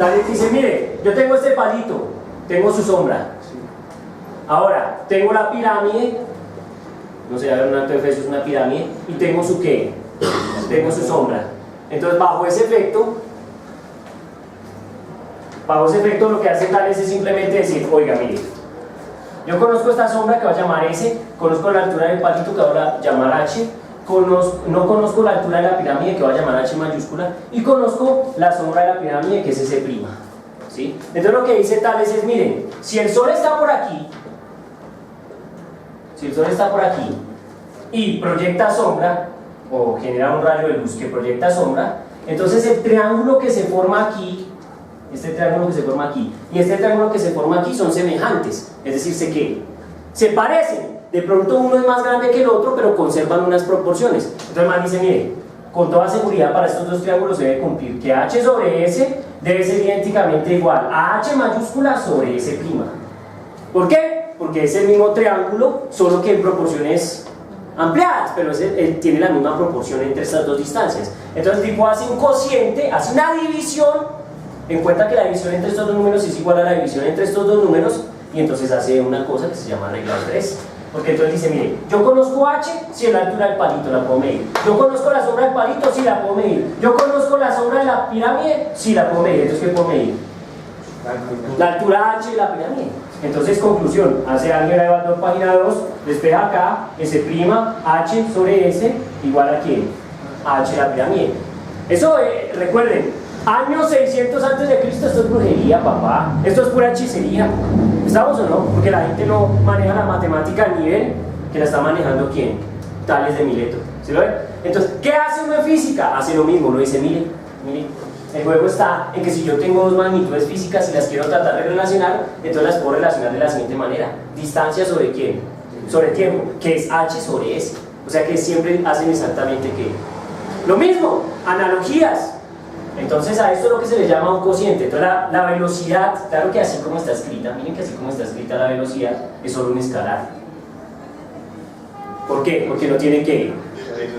Tales dice, mire, yo tengo este palito, tengo su sombra. Ahora, tengo la pirámide, no sé, a ver, un acto de fe es una pirámide, y tengo su ¿qué? Tengo su sombra. Entonces, bajo ese efecto lo que hace Tales es simplemente decir, oiga, mire, yo conozco esta sombra que va a llamar S, conozco la altura del palito que va a llamar H, no conozco la altura de la pirámide que va a llamar H mayúscula, y conozco la sombra de la pirámide que es S', ¿sí? Entonces lo que dice Tales es, miren, si el Sol está por aquí, y proyecta sombra, o genera un rayo de luz que proyecta sombra, entonces el triángulo que se forma aquí, este triángulo que se forma aquí y este triángulo que se forma aquí son semejantes, es decir, se parecen, de pronto uno es más grande que el otro, pero conservan unas proporciones. Entonces man dice, mire, con toda seguridad para estos dos triángulos se debe cumplir que H sobre S debe ser idénticamente igual a H mayúscula sobre S'. ¿Por qué? Porque es el mismo triángulo, solo que en proporciones ampliadas, pero él tiene la misma proporción entre estas dos distancias. Entonces el tipo hace un cociente, hace una división, encuentra que la división entre estos dos números es igual a la división entre estos dos números, y entonces hace una cosa que se llama regla de 3. Porque entonces dice, mire, yo conozco H, si la altura del palito la puedo medir. Yo conozco la sombra del palito, si la puedo medir. Yo conozco la sombra de la pirámide, si la puedo medir. Entonces, ¿qué puedo medir? La altura H de la pirámide. Entonces, conclusión, hace álgebra de Baldor, página 2, despeja acá, S', H sobre S, igual a ¿quién? A H de la pirámide. Eso, recuerden, años 600 antes de Cristo, esto es brujería, papá. Esto es pura hechicería. ¿Estamos o no? Porque la gente no maneja la matemática al nivel que la está manejando ¿quién? Tales de Mileto. ¿Sí lo ven? Entonces, ¿qué hace uno en física? Hace lo mismo, lo dice, mire, el juego está en que si yo tengo dos magnitudes físicas y las quiero tratar de relacionar, entonces las puedo relacionar de la siguiente manera. Distancia sobre ¿quién? Sobre tiempo, que es H sobre S. O sea que siempre hacen exactamente ¿qué? Lo mismo, analogías. Entonces a esto es lo que se le llama un cociente. Entonces la velocidad, claro que así como está escrita, miren que así como está escrita la velocidad es solo un escalar. ¿Por qué? Porque no tiene ¿qué?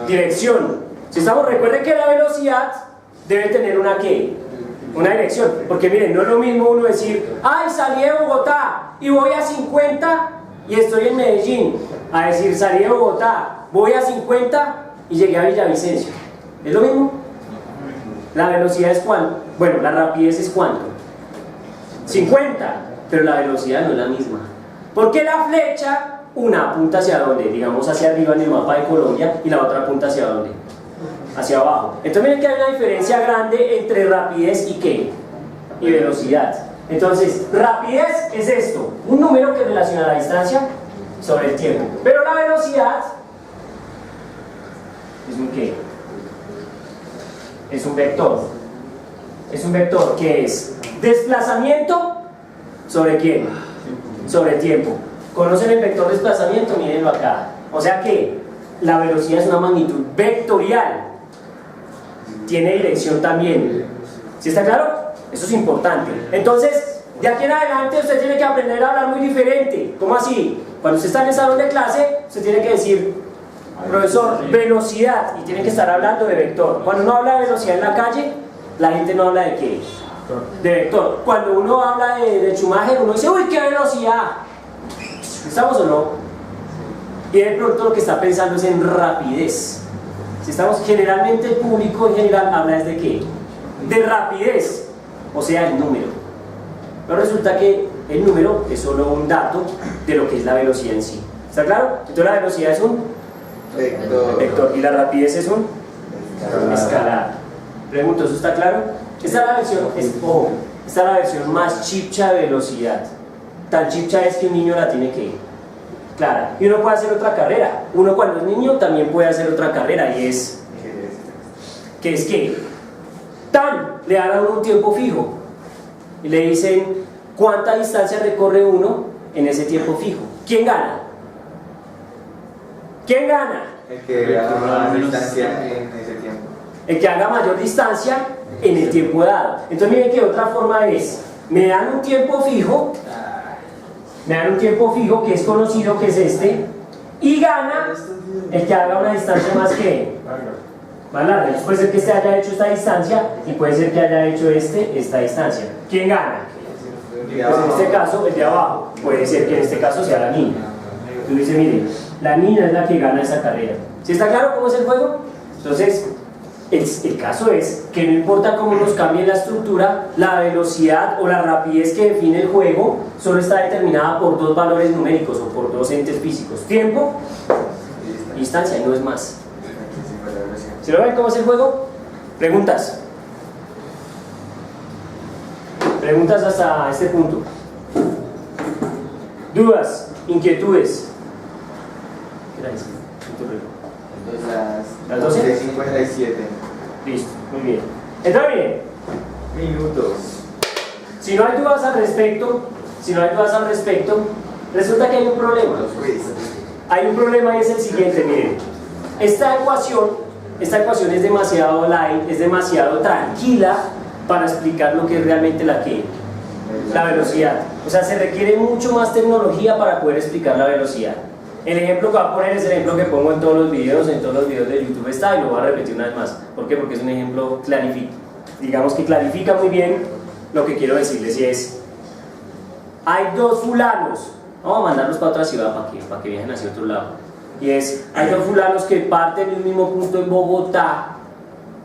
Dirección. Si estamos, recuerden que la velocidad debe tener una ¿qué? Una dirección. Porque miren, no es lo mismo uno decir, ay, salí de Bogotá y voy a 50 y estoy en Medellín, a decir, salí de Bogotá, voy a 50 y llegué a Villavicencio. ¿Es lo mismo? La velocidad es ¿cuánto? Bueno, la rapidez es ¿cuánto? 50, pero la velocidad no es la misma. Porque la flecha, una apunta hacia dónde, digamos hacia arriba en el mapa de Colombia, y la otra apunta hacia dónde, hacia abajo. Entonces miren que hay una diferencia grande entre rapidez y ¿qué? Y velocidad. Entonces, rapidez es esto, un número que relaciona la distancia sobre el tiempo. Pero la velocidad es un ¿qué? Es un vector. Es un vector que es desplazamiento sobre ¿quién? Sobre tiempo. ¿Conocen el vector desplazamiento? Mírenlo acá. O sea que la velocidad es una magnitud vectorial. Tiene dirección también. ¿Sí está claro? Eso es importante. Entonces, de aquí en adelante usted tiene que aprender a hablar muy diferente. ¿Cómo así? Cuando usted está en el salón de clase, usted tiene que decir, profesor, velocidad, y tiene que estar hablando de vector. Cuando uno habla de velocidad en la calle, la gente no habla de ¿qué? De vector. Cuando uno habla de Schumacher, uno dice, uy, qué velocidad. ¿Estamos o no? Y de pronto lo que está pensando es en rapidez. Si estamos, generalmente el público en general habla es de ¿qué? De rapidez, o sea, el número. Pero resulta que el número es solo un dato de lo que es la velocidad en sí. ¿Está claro? Entonces la velocidad es un vector y la rapidez es un escalar. Pregunto, ¿eso está claro? Esta es la versión, esta es la versión más chipcha de velocidad. Tan chipcha es que un niño la tiene que clara. Y uno puede hacer otra carrera. Uno cuando es niño también puede hacer otra carrera, y es que es que tan le dan a uno un tiempo fijo y le dicen cuánta distancia recorre uno en ese tiempo fijo. ¿Quién gana? ¿Quién gana? El que haga más distancia en ese tiempo. El que haga mayor distancia en el tiempo dado. Entonces miren que otra forma es, me dan un tiempo fijo, que es conocido, que es este, y gana el que haga una distancia más larga. Entonces puede ser que este haya hecho esta distancia y puede ser que haya hecho esta distancia. ¿Quién gana? Pues en este caso, el de abajo. Puede ser que en este caso sea la niña. Entonces dice, miren, la niña es la que gana esa carrera. ¿Sí está claro cómo es el juego? Entonces, el caso es que no importa cómo nos cambie la estructura, la velocidad o la rapidez que define el juego solo está determinada por dos valores numéricos o por dos entes físicos: tiempo y distancia, y no es más. ¿Se lo ven cómo es el juego? ¿Preguntas? ¿Preguntas hasta este punto? ¿Dudas? ¿Inquietudes? ¿Qué era eso? Las 12:57. Listo, muy bien. Entonces miren, minutos. si no hay dudas al respecto, resulta que hay un problema. Hay un problema y es el siguiente, miren. Esta ecuación es demasiado light, es demasiado tranquila para explicar lo que es realmente la velocidad. O sea, se requiere mucho más tecnología para poder explicar la velocidad. El ejemplo que voy a poner es el ejemplo que pongo en todos los videos de YouTube está, y lo voy a repetir una vez más. ¿Por qué? Porque es un ejemplo que clarifica muy bien lo que quiero decirles, y es: hay dos fulanos, vamos a mandarlos para otra ciudad para que viajen hacia otro lado, y es, hay dos fulanos que parten de un mismo punto en Bogotá,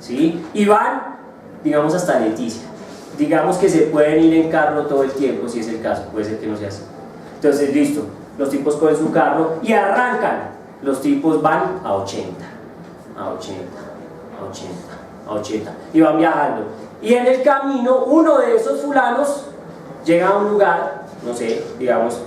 ¿sí? Y van, digamos, hasta Leticia. Digamos que se pueden ir en carro todo el tiempo, si es el caso, puede ser que no sea así. Entonces, listo, los tipos cogen su carro y arrancan. Los tipos van a 80, a 80, a 80, a 80, y van viajando. Y en el camino, uno de esos fulanos llega a un lugar, no sé, digamos,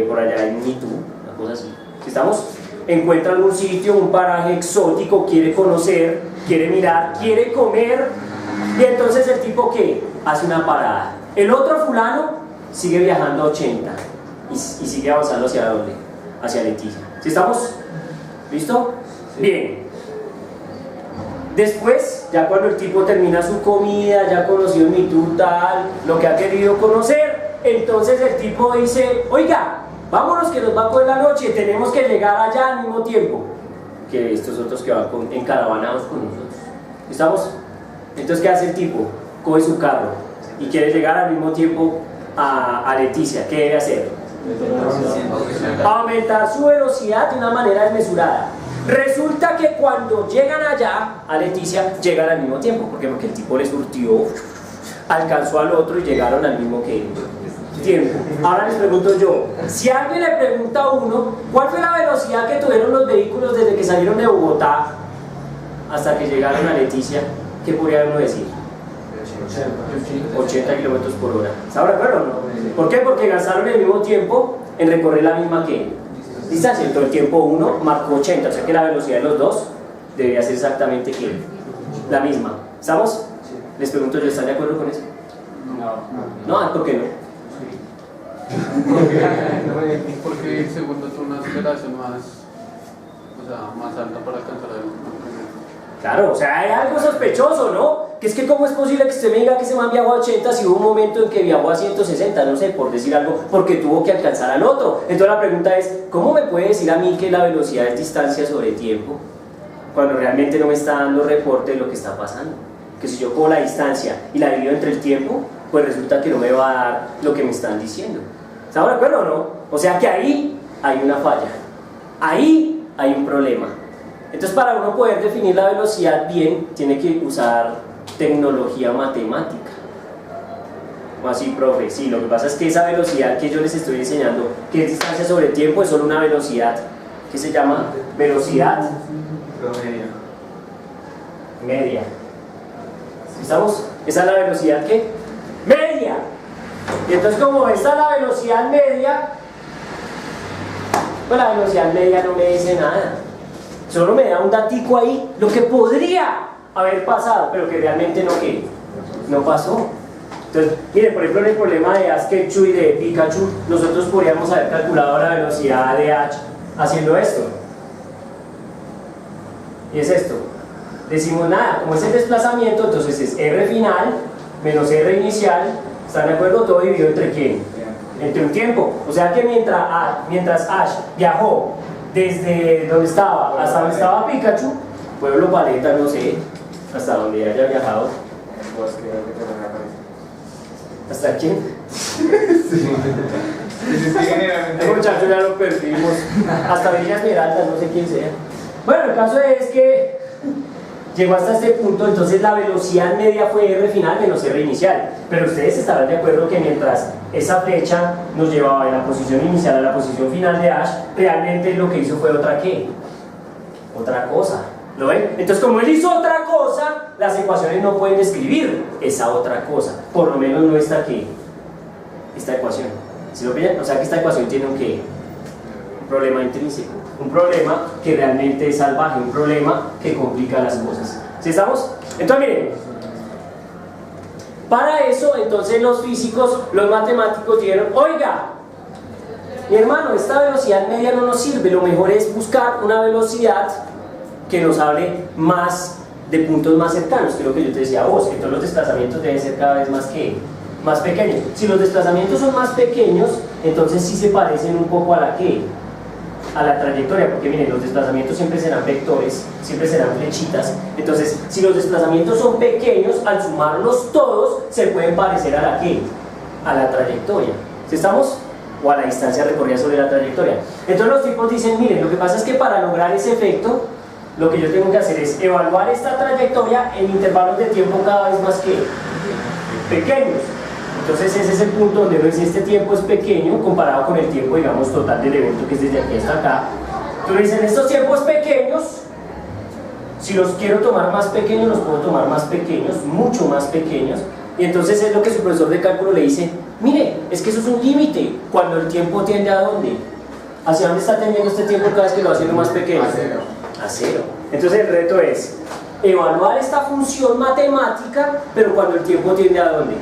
por allá en Mitú, una cosa así. Si estamos, encuentra algún sitio, un paraje exótico, quiere conocer, quiere mirar, quiere comer, y entonces el tipo, ¿qué? Hace una parada. El otro fulano sigue viajando a 80 y sigue avanzando hacia dónde? Hacia Leticia. ¿Sí estamos? ¿Listo? Bien. Después, ya cuando el tipo termina su comida, ya conoció mi tal, lo que ha querido conocer, entonces el tipo dice: oiga, vámonos que nos va a coger la noche, tenemos que llegar allá al mismo tiempo que estos otros que van encaravanados con nosotros. ¿Estamos? Entonces, ¿qué hace el tipo? Coge su carro y quiere llegar al mismo tiempo a Leticia. ¿Qué debe hacer? Aumentar su velocidad de una manera desmesurada. Resulta que cuando llegan allá a Leticia, llegan al mismo tiempo. ¿Por qué? Porque el tipo le surtió, alcanzó al otro y llegaron al mismo tiempo. Ahora les pregunto yo, si alguien le pregunta a uno cuál fue la velocidad que tuvieron los vehículos desde que salieron de Bogotá hasta que llegaron a Leticia, ¿qué podría uno decir? 80 kilómetros por hora. ¿Está de acuerdo o no? ¿Por qué? Porque gastaron el mismo tiempo en recorrer la misma distancia. Entonces el tiempo 1 marcó 80, o sea que la velocidad de los dos debería ser exactamente la misma. ¿Estamos? Les pregunto yo, ¿están de acuerdo con eso? No, ¿por qué no? Porque el segundo tuvo una aceleración más alta para alcanzar el primero. Claro, o sea, hay algo sospechoso, ¿no? Que es que cómo es posible que usted me diga que ese man viajó a 80 si hubo un momento en que viajó a 160, no sé, por decir algo, porque tuvo que alcanzar al otro. Entonces la pregunta es, ¿cómo me puede decir a mí que la velocidad es distancia sobre tiempo cuando realmente no me está dando reporte de lo que está pasando? Que si yo cojo la distancia y la divido entre el tiempo, pues resulta que no me va a dar lo que me están diciendo. ¿Estamos de acuerdo o no? O sea que ahí hay una falla, ahí hay un problema. Entonces, para uno poder definir la velocidad bien, tiene que usar tecnología matemática. ¿Cómo así, profe? Sí, lo que pasa es que esa velocidad que yo les estoy enseñando, que es distancia sobre tiempo, es solo una velocidad que se llama velocidad media. ¿Estamos? Esa es la velocidad ¿qué? Media. Y entonces, como esta es la velocidad media, pues la velocidad media no me dice nada. Solo me da un datico ahí, lo que podría haber pasado, pero que realmente no pasó. Entonces, miren, por ejemplo, en el problema de Ash Ketchum y de Pikachu, nosotros podríamos haber calculado la velocidad de Ash haciendo esto. Y es esto. Decimos nada, como es el desplazamiento, entonces es R final menos R inicial. ¿Están de acuerdo? Todo dividido entre ¿quién? Entre un tiempo. O sea que mientras Ash viajó desde donde estaba hasta donde estaba Pikachu, Pueblo Paleta, no sé, hasta donde haya viajado. El bosque de Corona aparece. ¿Hasta quién? Sí, generalmente. El muchacho ya lo perdimos. Hasta Villa Esmeralda, no sé quién sea. Bueno, el caso es que llegó hasta este punto, entonces la velocidad media fue R final menos R inicial. Pero ustedes estarán de acuerdo que mientras esa flecha nos llevaba de la posición inicial a la posición final de Ash, realmente lo que hizo fue otra ¿qué? Otra cosa. ¿Lo ven? Entonces, como él hizo otra cosa, las ecuaciones no pueden describir esa otra cosa. Por lo menos no esta ecuación. ¿Sí lo pillan? O sea que esta ecuación tiene un ¿qué? Un problema intrínseco. Un problema que realmente es salvaje, un problema que complica las cosas. ¿Sí estamos? Entonces, miren. Para eso, entonces los físicos, los matemáticos dijeron, oiga, mi hermano, esta velocidad media no nos sirve, lo mejor es buscar una velocidad que nos hable más de puntos más cercanos, que es lo que yo te decía a vos, que todos los desplazamientos deben ser cada vez más pequeños. Si los desplazamientos son más pequeños, entonces sí se parecen un poco a la trayectoria, porque miren, los desplazamientos siempre serán vectores, siempre serán flechitas. Entonces, si los desplazamientos son pequeños, al sumarlos todos, se pueden parecer a la trayectoria. ¿Sí estamos? O a la distancia recorrida sobre la trayectoria. Entonces los tipos dicen, miren, lo que pasa es que para lograr ese efecto, lo que yo tengo que hacer es evaluar esta trayectoria en intervalos de tiempo cada vez más pequeños. Entonces ese es el punto donde uno dice, este tiempo es pequeño comparado con el tiempo, digamos, total del evento, que es desde aquí hasta acá. Entonces dicen, estos tiempos pequeños, si los quiero tomar más pequeños, los puedo tomar más pequeños, mucho más pequeños. Y entonces es lo que su profesor de cálculo le dice, mire, es que eso es un límite, cuando el tiempo tiende ¿a dónde? ¿Hacia dónde está tendiendo este tiempo cada vez que lo va haciendo más pequeño? A cero. A cero. Entonces el reto es evaluar esta función matemática, pero cuando el tiempo tiende ¿a dónde?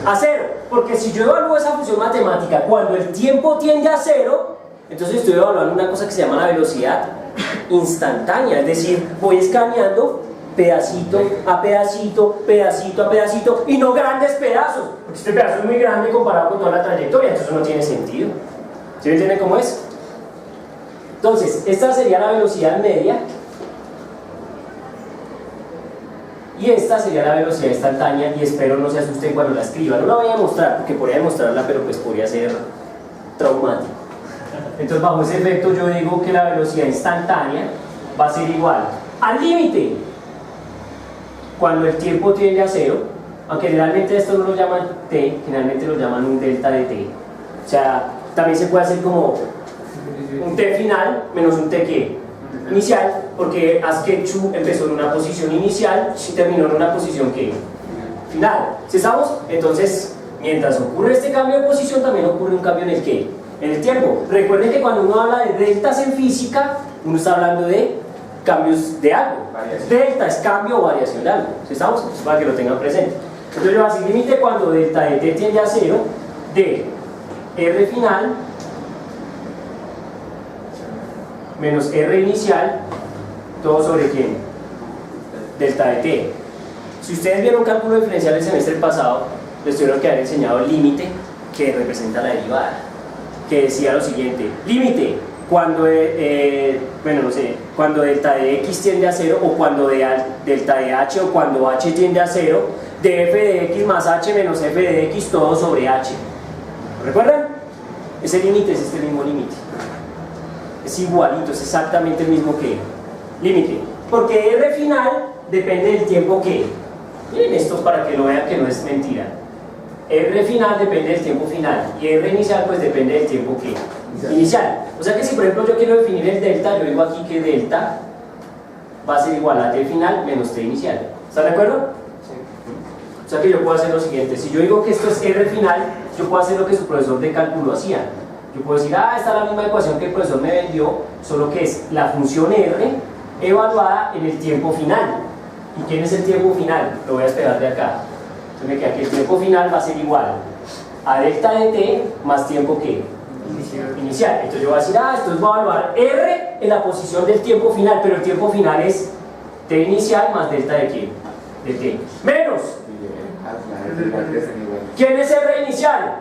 A cero. Porque si yo evalúo esa función matemática cuando el tiempo tiende a cero, entonces estoy evaluando una cosa que se llama la velocidad instantánea, es decir, voy escaneando pedacito a pedacito, pedacito a pedacito, y no grandes pedazos, porque este pedazo es muy grande comparado con toda la trayectoria, entonces no tiene sentido. ¿Sí me entienden cómo es? Entonces, esta sería la velocidad media, y esta sería la velocidad instantánea, y espero no se asusten cuando la escriba. No la voy a mostrar, porque podría demostrarla, pero pues podría ser traumático. Entonces, bajo ese efecto, yo digo que la velocidad instantánea va a ser igual al límite cuando el tiempo tiende a cero, aunque generalmente esto no lo llaman t, generalmente lo llaman un delta de t. O sea, también se puede hacer como un t final menos un t ¿qué? Inicial, porque Askechu empezó en una posición inicial y terminó en una posición ¿qué? Final. ¿Sí estamos? Entonces, mientras ocurre este cambio de posición, también ocurre un cambio en el ¿qué? En el tiempo. Recuerden que cuando uno habla de deltas en física, uno está hablando de cambios de algo. Delta es cambio o variación de algo. ¿Sí estamos? Pues para que lo tengan presente. Entonces yo voy a decir límite cuando delta de t tiende a cero de r final menos r inicial, todo sobre quién? Delta de t. Si ustedes vieron cálculo diferencial el semestre pasado, les tuvieron que haber enseñado el límite que representa la derivada, que decía lo siguiente: límite cuando bueno, no sé, cuando delta de x tiende a cero, o cuando delta de h, o cuando h tiende a cero, de f de x más h menos f de x todo sobre h. ¿Recuerdan? Ese límite es este mismo límite. Es igualito, es exactamente el mismo que límite. Porque r final depende del tiempo que. Miren esto para que lo vean que no es mentira. R final depende del tiempo final y R inicial pues depende del tiempo que inicial. O sea que si por ejemplo yo quiero definir el delta, yo digo aquí que delta va a ser igual a t final menos t inicial. ¿Están de acuerdo? Sí. O sea que yo puedo hacer lo siguiente: si yo digo que esto es R final, yo puedo hacer lo que su profesor de cálculo hacía. Yo puedo decir, esta es la misma ecuación que el profesor me vendió, solo que es la función R evaluada en el tiempo final. ¿Y quién es el tiempo final? Lo voy a esperar de acá. Entonces me queda que el tiempo final va a ser igual a delta de t más tiempo que inicial. Entonces yo voy a decir, esto es, voy a evaluar R en la posición del tiempo final, pero el tiempo final es t inicial más delta de qué? De t. Menos. ¿Quién es R inicial?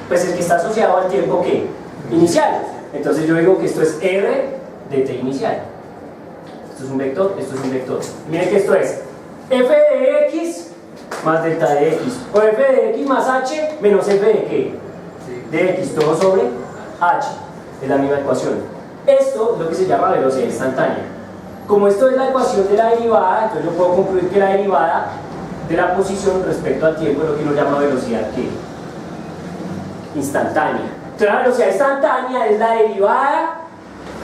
Pues el que está asociado al tiempo que inicial. Entonces yo digo que esto es R de t inicial. esto es un vector, esto es un vector. Miren que esto es f de x más delta de x, o f de x más h menos f de qué, de x, todo sobre h, es la misma ecuación. Esto es lo que se llama velocidad instantánea. Como esto es la ecuación de la derivada, entonces yo puedo concluir que la derivada de la posición respecto al tiempo es lo que uno llama velocidad ¿qué? Instantánea. Entonces la velocidad instantánea es la derivada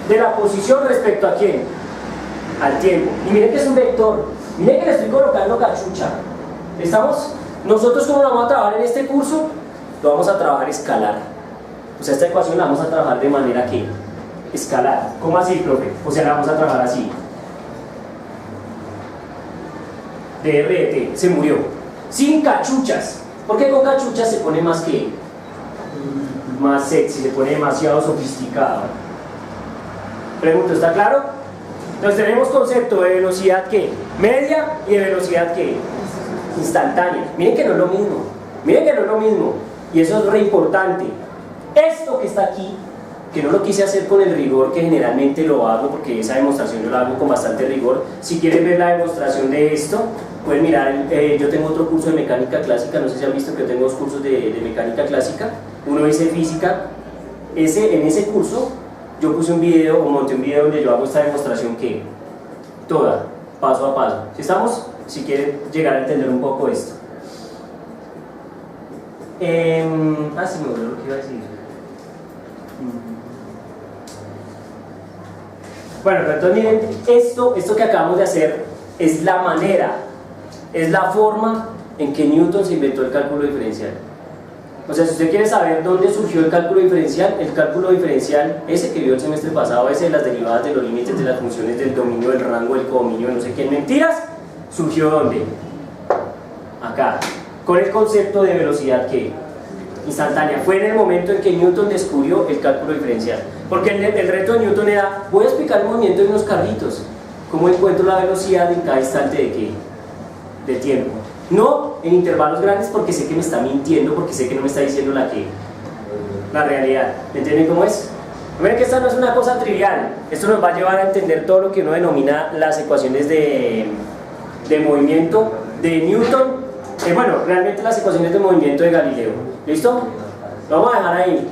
de la posición respecto a quién, al tiempo. Y miren que es un vector, miren que le estoy colocando cachucha. ¿Estamos? Nosotros como lo vamos a trabajar en este curso, lo vamos a trabajar escalar. O sea, esta ecuación la vamos a trabajar de manera que escalar. ¿Cómo así, profe? O sea, la vamos a trabajar así. DRT, se murió. Sin cachuchas. Porque con cachuchas se pone más que más sexy, se pone demasiado sofisticado. Pregunto, ¿está claro? Entonces tenemos concepto de velocidad ¿qué? Media y de velocidad ¿qué? Instantánea. Miren que no es lo mismo. Miren que no es lo mismo. Y eso es re importante. Esto que está aquí, que no lo quise hacer con el rigor que generalmente lo hago, porque esa demostración yo la hago con bastante rigor. Si quieren ver la demostración de esto, pueden mirar, yo tengo otro curso de mecánica clásica, no sé si han visto que yo tengo dos cursos de mecánica clásica, uno dice física, en ese curso yo puse un video, o monté un video donde yo hago esta demostración que, toda, paso a paso. ¿Sí estamos? Si quieren llegar a entender un poco esto. Sí, me olvidó lo que iba a decir. Bueno, pero entonces miren, esto que acabamos de hacer es la manera, es la forma en que Newton se inventó el cálculo diferencial. O sea, si usted quiere saber dónde surgió el cálculo diferencial ese que vio el semestre pasado, ese de las derivadas de los límites de las funciones del dominio, del rango, del codominio, no sé qué, mentiras, surgió ¿dónde? Acá, con el concepto de velocidad ¿qué? Instantánea. Fue en el momento en que Newton descubrió el cálculo diferencial. Porque el reto de Newton era, voy a explicar el movimiento de unos carritos, cómo encuentro la velocidad en cada instante de qué, de tiempo. No en intervalos grandes porque sé que me está mintiendo, porque sé que no me está diciendo la realidad. ¿Me entienden cómo es? Miren que esta no es una cosa trivial. Esto nos va a llevar a entender todo lo que uno denomina las ecuaciones de movimiento de Newton. Bueno, realmente las ecuaciones de movimiento de Galileo. ¿Listo? Lo vamos a dejar ahí.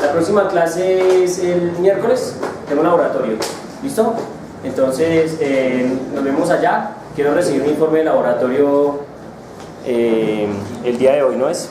La próxima clase es el miércoles. Tengo laboratorio. ¿Listo? Entonces, nos vemos allá. Quiero recibir un informe de laboratorio el día de hoy, ¿no es?